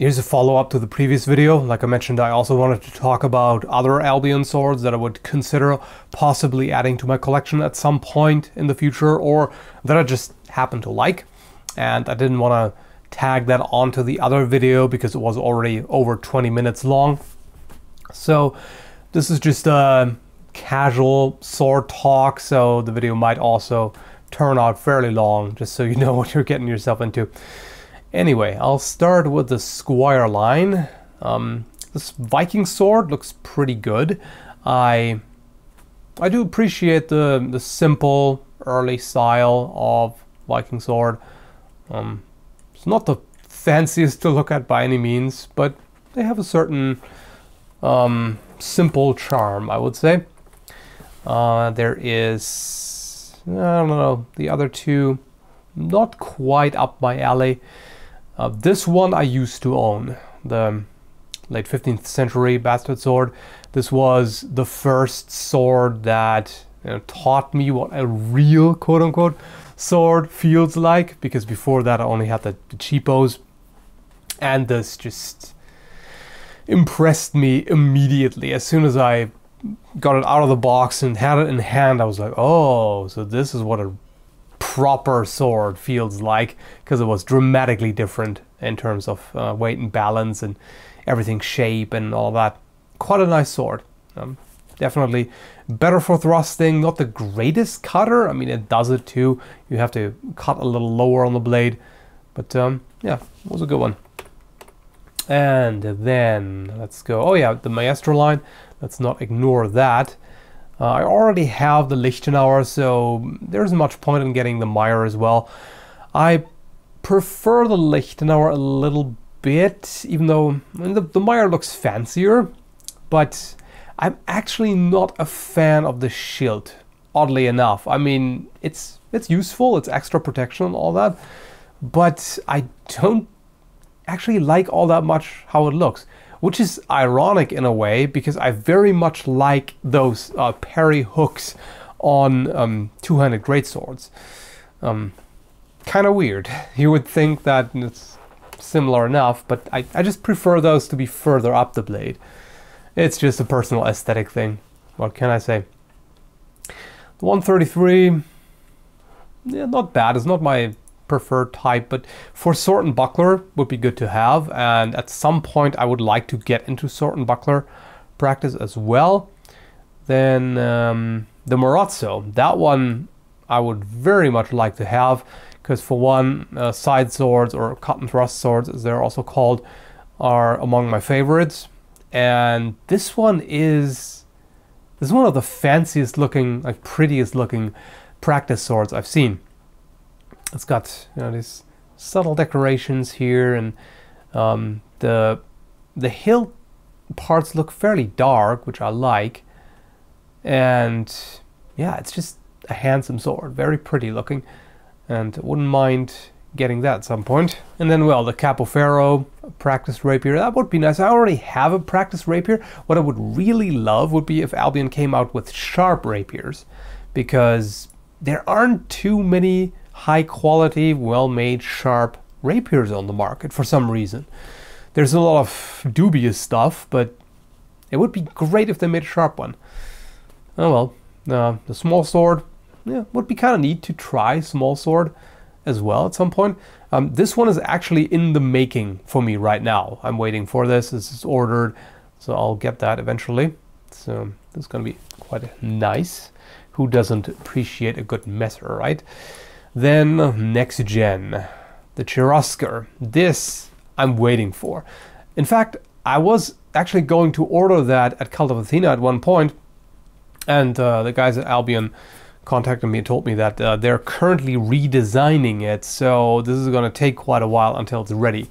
Here's a follow-up to the previous video. Like I mentioned, I also wanted to talk about other Albion swords that I would consider possibly adding to my collection at some point in the future, or that I just happen to like. And I didn't want to tag that onto the other video because it was already over 20 minutes long. So this is just a casual sword talk, so the video might also turn out fairly long, just so you know what you're getting yourself into. Anyway, I'll start with the Squire line. This Viking sword looks pretty good. I do appreciate the simple early style of Viking sword. It's not the fanciest to look at by any means, but they have a certain simple charm, I would say. There is, I don't know, the other two, not quite up my alley. This one I used to own, the late 15th century bastard sword. This was the first sword that taught me what a real quote-unquote sword feels like, because before that I only had the cheapos, and this just impressed me immediately. As soon as I got it out of the box and had it in hand, I was like, oh, so this is what a proper sword feels like, because it was dramatically different in terms of weight and balance and everything, shape and all that. Quite a nice sword. Definitely better for thrusting, not the greatest cutter. I mean, it does it too. You have to cut a little lower on the blade, but yeah, it was a good one. And then let's go, oh yeah, the Maestro line. Let's not ignore that. I already have the Lichtenauer, so there isn't much point in getting the Meyer as well. I prefer the Lichtenauer a little bit, even though the Meyer looks fancier, but I'm actually not a fan of the Schild, oddly enough. I mean, it's useful, it's extra protection and all that, but I don't actually like all that much how it looks. Which is ironic in a way, because I very much like those parry hooks on two-handed greatswords. Kind of weird. You would think that it's similar enough, but I just prefer those to be further up the blade. It's just a personal aesthetic thing. What can I say? The 133, yeah, not bad. It's not my preferred type, but for sword and buckler would be good to have, and at some point I would like to get into sword and buckler practice as well. Then the Marazzo, that one I would very much like to have, because for one, side swords, or cut and thrust swords as they're also called, are among my favorites, and this one is one of the fanciest looking, like prettiest looking practice swords I've seen. It's got, these subtle decorations here, and the hilt parts look fairly dark, which I like. And yeah, it's just a handsome sword, very pretty looking, and wouldn't mind getting that at some point. And then, well, the Capo Ferro practice rapier, that would be nice. I already have a practice rapier. What I would really love would be if Albion came out with sharp rapiers, because there aren't too many high quality, well-made, sharp rapiers on the market for some reason. There's a lot of dubious stuff, but it would be great if they made a sharp one. Oh well, the small sword, yeah, would be kind of neat to try small sword as well at some point. This one is actually in the making for me right now. I'm waiting for this. This is ordered, so I'll get that eventually. So this is going to be quite nice. Who doesn't appreciate a good messer, right? Then next gen, the Cherusker. This I'm waiting for. In fact, I was actually going to order that at Cult of Athena at one point, and the guys at Albion contacted me and told me that they're currently redesigning it, so this is going to take quite a while until it's ready.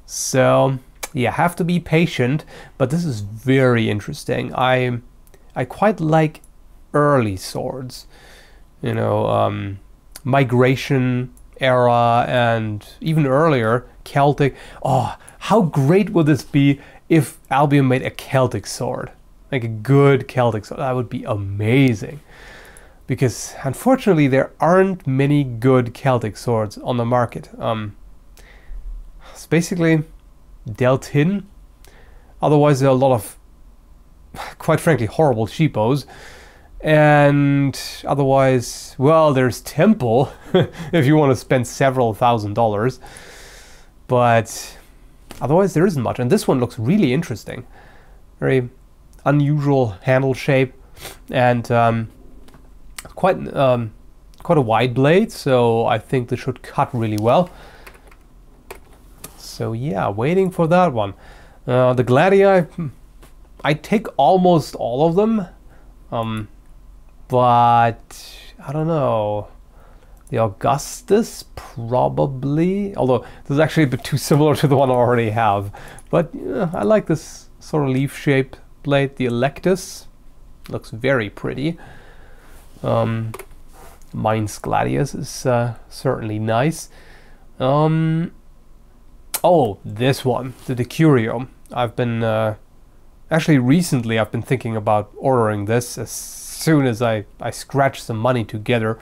So yeah, have to be patient, but this is very interesting. I quite like early swords, Migration era and even earlier, Celtic. Oh, how great would this be if Albion made a Celtic sword? Like a good Celtic sword. That would be amazing. Because unfortunately there aren't many good Celtic swords on the market. It's basically dealt in. Otherwise, there are a lot of, quite frankly, horrible cheapos. And otherwise, well, there's Temple, if you want to spend several $1,000s. But otherwise, there isn't much. And this one looks really interesting. Very unusual handle shape. And quite a wide blade, so I think this should cut really well. So yeah, waiting for that one. The Gladia, I take almost all of them, but I don't know. The Augustus probably, although this is actually a bit too similar to the one I already have. But I like this sort of leaf-shaped blade. The Electus looks very pretty. Mainz Gladius is certainly nice. Oh, this one, the Decurio. I've been actually recently I've been thinking about ordering this as soon as I scratch some money together.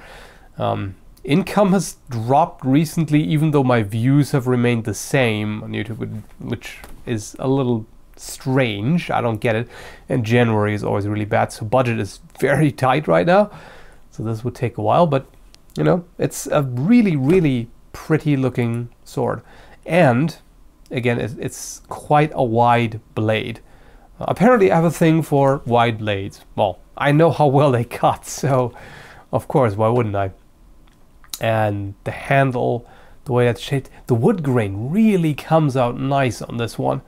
Income has dropped recently, even though my views have remained the same on YouTube, which is a little strange. I don't get it. And January is always really bad, so budget is very tight right now. So this would take a while, but you know, it's a really, really pretty looking sword. And again, it's quite a wide blade. Apparently I have a thing for wide blades. Well, I know how well they cut, so of course, why wouldn't I? And the handle, the way that's shaped, the wood grain really comes out nice on this one.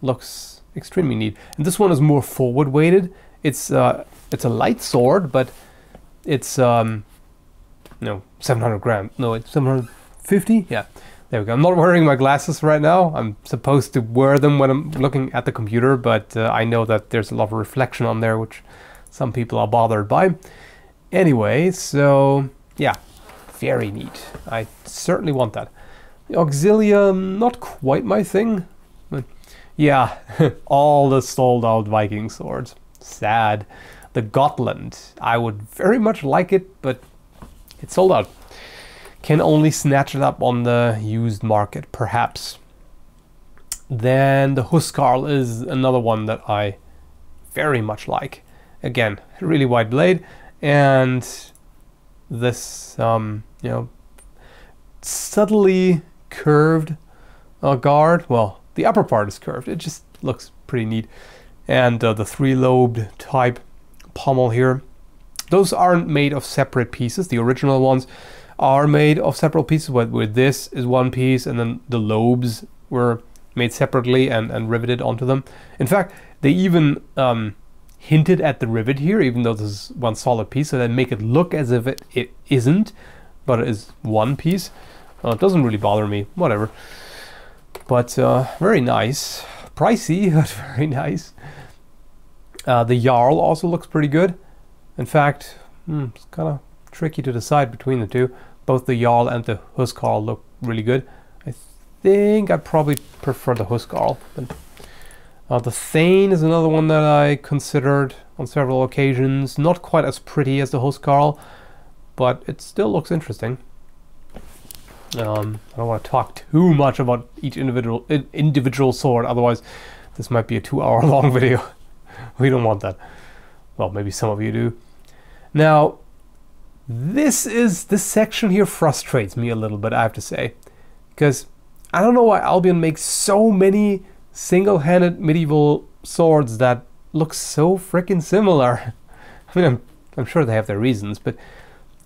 Looks extremely neat. And this one is more forward weighted. It's a light sword, but it's no, 700 grams. No, it's 750. Yeah, there we go. I'm not wearing my glasses right now. I'm supposed to wear them when I'm looking at the computer, but I know that there's a lot of reflection on there, which some people are bothered by. Anyway, so yeah, very neat. I certainly want that. The Auxilia, not quite my thing, but yeah, all the sold out Viking swords. Sad. The Gotland, I would very much like it, but it's sold out. Can only snatch it up on the used market, perhaps. Then the Huskarl is another one that I very much like. Again, really wide blade, and this, you know, subtly curved guard. Well, the upper part is curved. It just looks pretty neat. And the three-lobed type pommel here. Those aren't made of separate pieces. The original ones are made of separate pieces, where this is one piece and then the lobes were made separately and riveted onto them. In fact, they even hinted at the rivet here, even though this is one solid piece, so they make it look as if it isn't, but it is one piece. It doesn't really bother me, whatever. But very nice. Pricey, but very nice. The Jarl also looks pretty good. In fact, it's kind of tricky to decide between the two. Both the Jarl and the Huskarl look really good. I think I probably prefer the Huskarl. But the Thane is another one that I considered on several occasions. Not quite as pretty as the Huskarl, but it still looks interesting. I don't want to talk too much about each individual sword, otherwise this might be a 2-hour long video. We don't want that. Well, maybe some of you do. Now, this section here frustrates me a little bit, I have to say, because I don't know why Albion makes so many single-handed medieval swords that look so freaking similar. I mean, I'm sure they have their reasons, but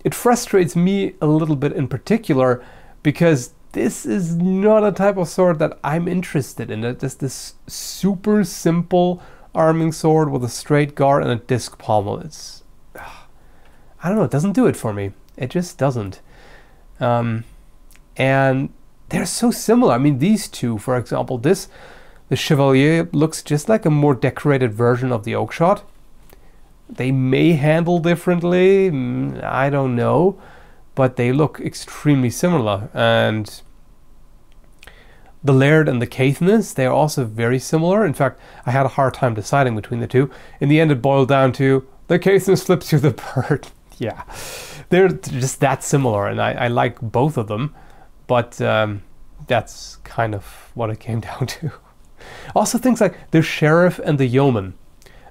it frustrates me a little bit in particular because this is not a type of sword that I'm interested in. It's just this super simple arming sword with a straight guard and a disc pommel. It's, I don't know, it doesn't do it for me. It just doesn't. And they're so similar. I mean, these two, for example, the Chevalier looks just like a more decorated version of the Oakshot. They may handle differently, I don't know, but they look extremely similar. And the Laird and the Caithness, they are also very similar. In fact, I had a hard time deciding between the two. In the end, it boiled down to the Caithness flips you the bird. Yeah, they're just that similar, and I like both of them, but that's kind of what it came down to. Also things like the sheriff and the yeoman.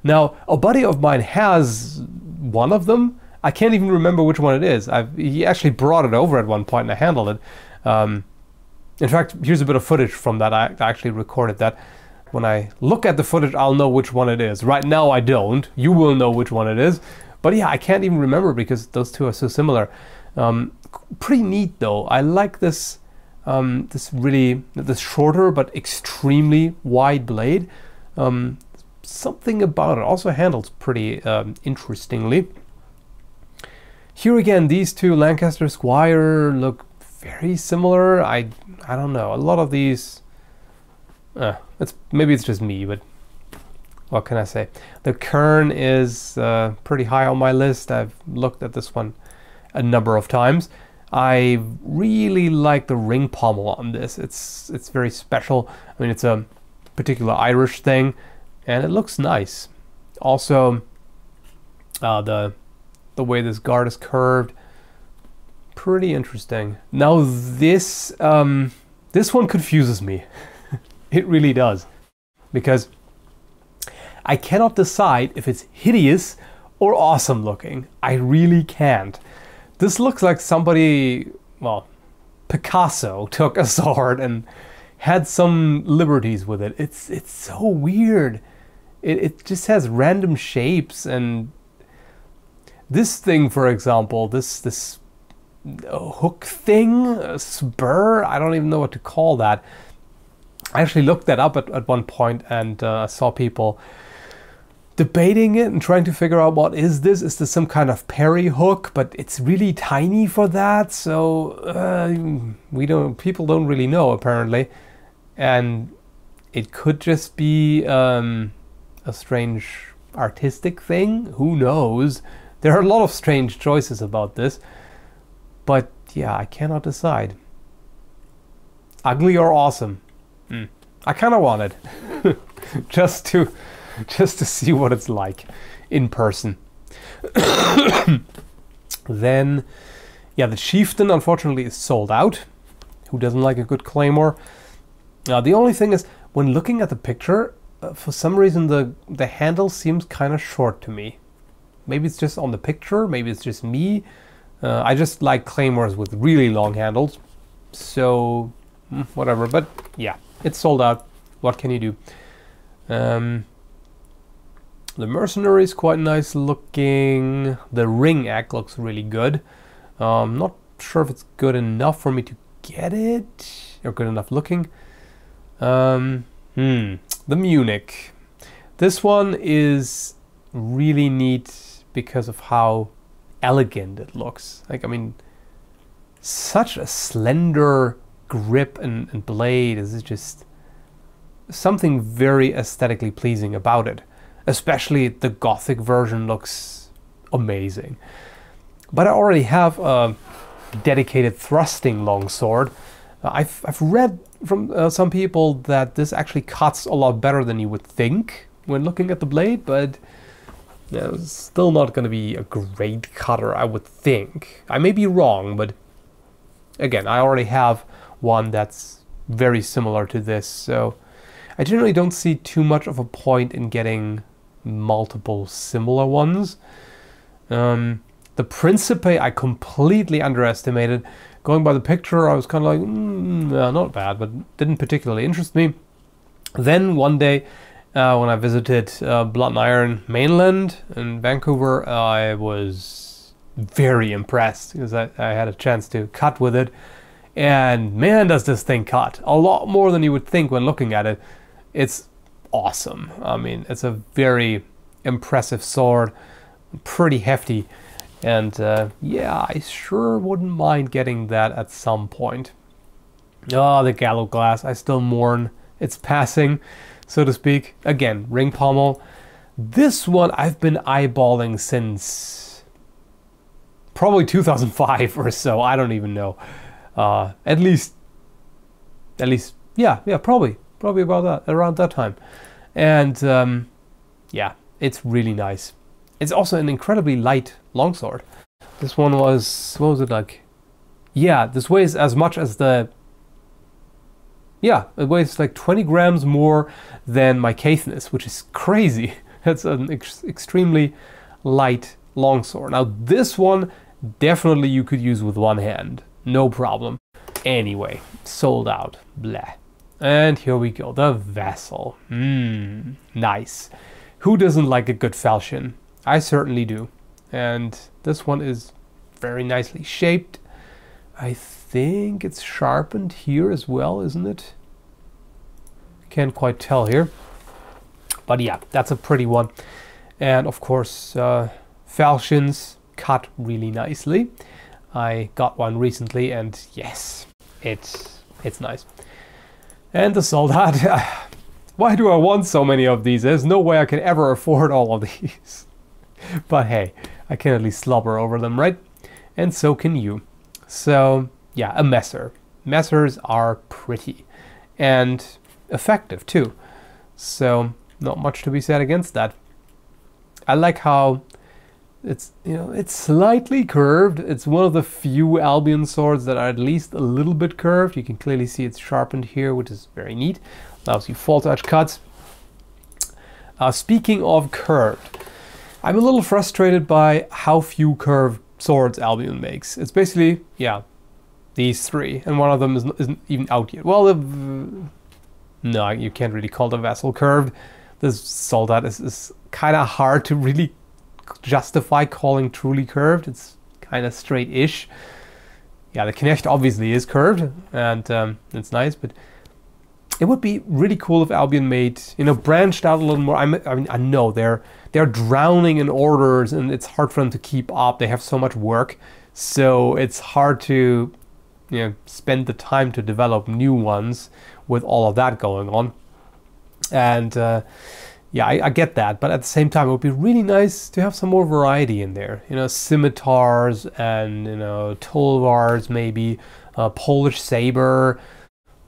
Now, a buddy of mine has one of them. I can't even remember which one it is. He actually brought it over at one point and I handled it. In fact, here's a bit of footage from that. I actually recorded that. When I look at the footage, I'll know which one it is. Right now, I don't. You will know which one it is. But yeah, I can't even remember because those two are so similar. Pretty neat though. I like this this shorter but extremely wide blade. Something about it also handles pretty interestingly. Here again, these two Lancaster Squire look very similar. I don't know. A lot of these, maybe it's just me, but what can I say? The Kern is pretty high on my list. I've looked at this one a number of times. I really like the ring pommel on this. It's very special. I mean, it's a particular Irish thing, and it looks nice. Also, the way this guard is curved, pretty interesting. Now this one confuses me. It really does, because I cannot decide if it's hideous or awesome looking. I really can't. This looks like somebody, well, Picasso took a sword and had some liberties with it. It's so weird. It just has random shapes, and this thing, for example, this hook thing, a spur, I don't even know what to call that. I actually looked that up at one point and saw people debating it and trying to figure out what is this? Is this some kind of parry hook? But it's really tiny for that, so people don't really know apparently, and it could just be a strange artistic thing. Who knows? There are a lot of strange choices about this, but yeah, I cannot decide. Ugly or awesome? I kind of want it, just to see what it's like in person. Then, yeah, the Chieftain unfortunately is sold out. Who doesn't like a good claymore? The only thing is, when looking at the picture, for some reason the handle seems kind of short to me. Maybe it's just on the picture, maybe it's just me. I just like claymores with really long handles, so whatever. But yeah, it's sold out. What can you do? The Mercenary is quite nice looking. The Ring Act looks really good. Not sure if it's good enough for me to get it, or good enough looking. The Munich. This one is really neat because of how elegant it looks. Like, I mean, such a slender grip and blade is just something very aesthetically pleasing about it. Especially the Gothic version looks amazing. But I already have a dedicated thrusting longsword. I've read from some people that this actually cuts a lot better than you would think when looking at the blade, but it's still not going to be a great cutter, I would think. I may be wrong, but again, I already have one that's very similar to this, so I generally don't see too much of a point in getting multiple similar ones. The Principe I completely underestimated. Going by the picture, I was kind of like, not bad, but didn't particularly interest me. Then one day, when I visited Blood and Iron Mainland in Vancouver, I was very impressed because I had a chance to cut with it. And man, does this thing cut. A lot more than you would think when looking at it. It's awesome. I mean, it's a very impressive sword, pretty hefty. And yeah, I sure wouldn't mind getting that at some point. Oh, the Gallo Glass. I still mourn its passing, so to speak. Again, ring pommel. This one I've been eyeballing since probably 2005 or so. I don't even know. At least, yeah, probably about that, around that time. And yeah, it's really nice. It's also an incredibly light longsword. This one was, what was it like? Yeah, this weighs as much as the yeah, it weighs like 20 grams more than my Caithness, which is crazy. That's an extremely light longsword. Now this one, definitely you could use with one hand. No problem. Anyway, sold out. Blah. And here we go, the Vassal. Nice. Who doesn't like a good falchion? I certainly do. And this one is very nicely shaped. I think it's sharpened here as well, isn't it? Can't quite tell here. But yeah, that's a pretty one. And of course, falchions cut really nicely. I got one recently and yes, it's nice. And the Soldat. Why do I want so many of these? There's no way I can ever afford all of these. But hey, I can at least slobber over them, right? And so can you. So yeah, a messer. Messers are pretty and effective too. So not much to be said against that. I like how it's, you know, it's slightly curved. It's one of the few Albion swords that are at least a little bit curved. You can clearly see it's sharpened here, which is very neat. Allows you fall touch cuts. Speaking of curved, I'm a little frustrated by how few curved swords Albion makes. It's basically, yeah, these three, and one of them isn't even out yet. Well, no, you can't really call the Vassal curved. This Soldat is kind of hard to really justify calling truly curved. It's kind of straight-ish. Yeah, the Knecht obviously is curved, and it's nice, but it would be really cool if Albion made, you know, branched out a little more. I mean, I know they're drowning in orders, and it's hard for them to keep up. They have so much work, so it's hard to, you know, spend the time to develop new ones with all of that going on. And yeah, I get that, but at the same time, it would be really nice to have some more variety in there. You know, scimitars and, you know, tulwars, maybe Polish saber,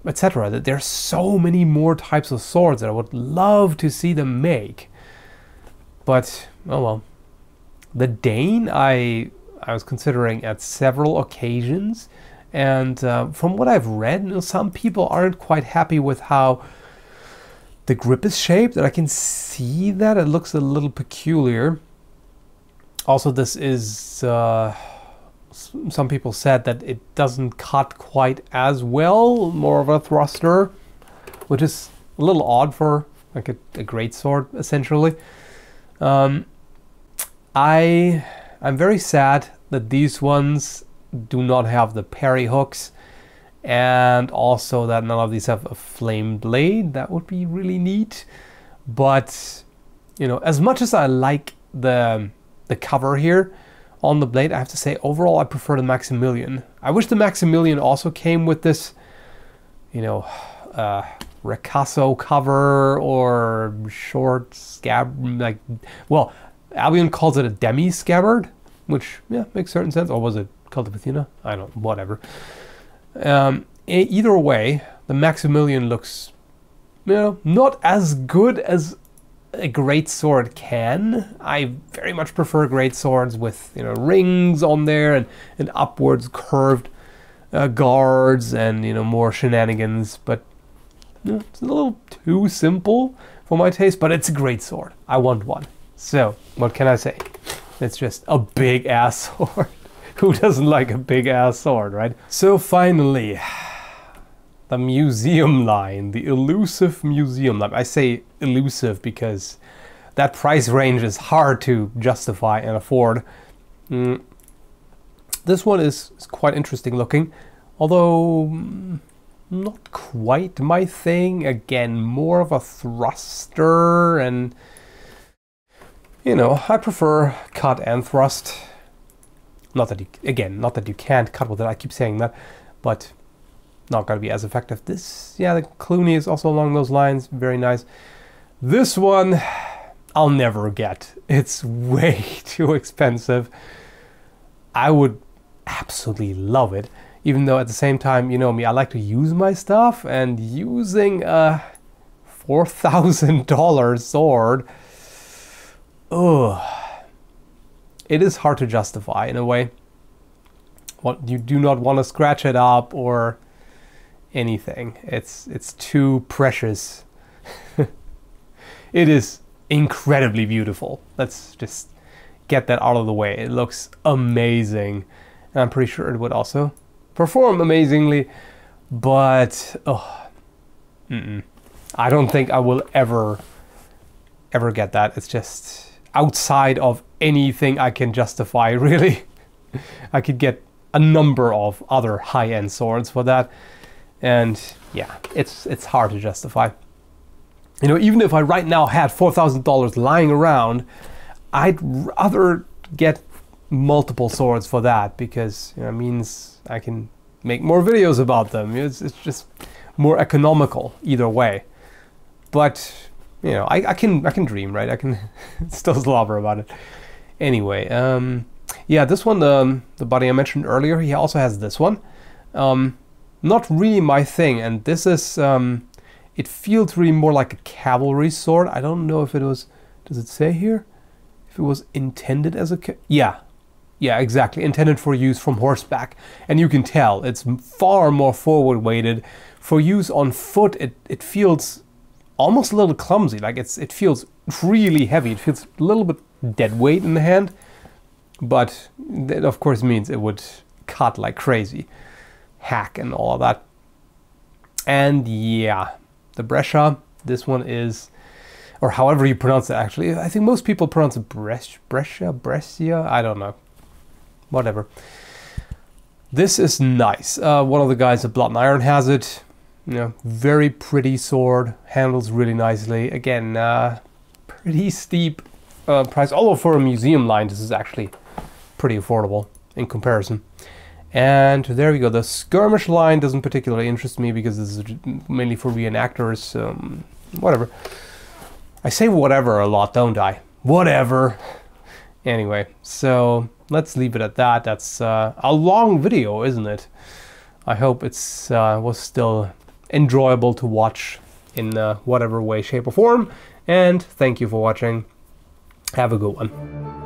etc. That there's so many more types of swords that I would love to see them make. But oh well. The Dane I was considering at several occasions, and from what I've read, you know, some people aren't quite happy with how the grip is shaped, and I can see that it looks a little peculiar. Also, this is, some people said that it doesn't cut quite as well, more of a thruster, which is a little odd for like a greatsword, essentially. I'm very sad that these ones do not have the parry hooks, and also that none of these have a flame blade. That would be really neat. But, you know, as much as I like the cover here on the blade, I have to say overall I prefer the Maximilian. I wish the Maximilian also came with this, you know, ricasso cover or short scab, like, well, Albion calls it a demi scabbard, which, yeah, makes certain sense. Or was it Cult of Athena? I don't know, whatever. Either way, the Maximilian looks, you know, not as good as a great sword can. I very much prefer great swords with, you know, rings on there and upwards curved guards and, you know, more shenanigans. But, you know, it's a little too simple for my taste, but it's a great sword. I want one. So, what can I say? It's just a big ass sword. Who doesn't like a big ass sword, right? So finally, the museum line, the elusive museum line. I say elusive because that price range is hard to justify and afford. This one is quite interesting looking, although not quite my thing. Again, more of a thruster, and, you know, I prefer cut and thrust. Not that you, again, not that you can't cut with it, I keep saying that, but not going to be as effective. This, yeah, the Clooney is also along those lines, very nice. This one, I'll never get. It's way too expensive. I would absolutely love it, even though at the same time, you know me, I like to use my stuff, and using a $4,000 sword, ugh. It is hard to justify in a way. What, you do not want to scratch it up, or anything. It's too precious. It is incredibly beautiful. Let's just get that out of the way. It looks amazing. And I'm pretty sure it would also perform amazingly, but I don't think I will ever get that. It's just outside of anything I can justify, really. I could get a number of other high-end swords for that, and yeah, it's hard to justify. You know, even if I right now had $4,000 lying around, I'd rather get multiple swords for that, because it means I can make more videos about them. It's just more economical either way. But you know, I can dream, right? I can still slobber about it. Anyway, yeah, this one, the buddy I mentioned earlier, he also has this one. Not really my thing, and this is it feels really more like a cavalry sword. I don't know if it was, does it say here? If it was intended as a, yeah, exactly, intended for use from horseback. And you can tell it's far more forward weighted. For use on foot, it feels almost a little clumsy. Like it feels really heavy. It feels a little bit dead weight in the hand, but that of course means it would cut like crazy, hack and all of that. And yeah, the Brescia, this one is, or however you pronounce it actually. I think most people pronounce it Brescia, I don't know. Whatever. This is nice. One of the guys at Blood and Iron has it. You know, very pretty sword, handles really nicely. Again, pretty steep price. Although for a museum line, this is actually pretty affordable in comparison. And there we go. The skirmish line doesn't particularly interest me because this is mainly for reenactors. Whatever. I say whatever a lot, don't I? Whatever. Anyway, so let's leave it at that. That's a long video, isn't it? I hope it's was still enjoyable to watch in whatever way, shape, or form. And thank you for watching. Have a good one.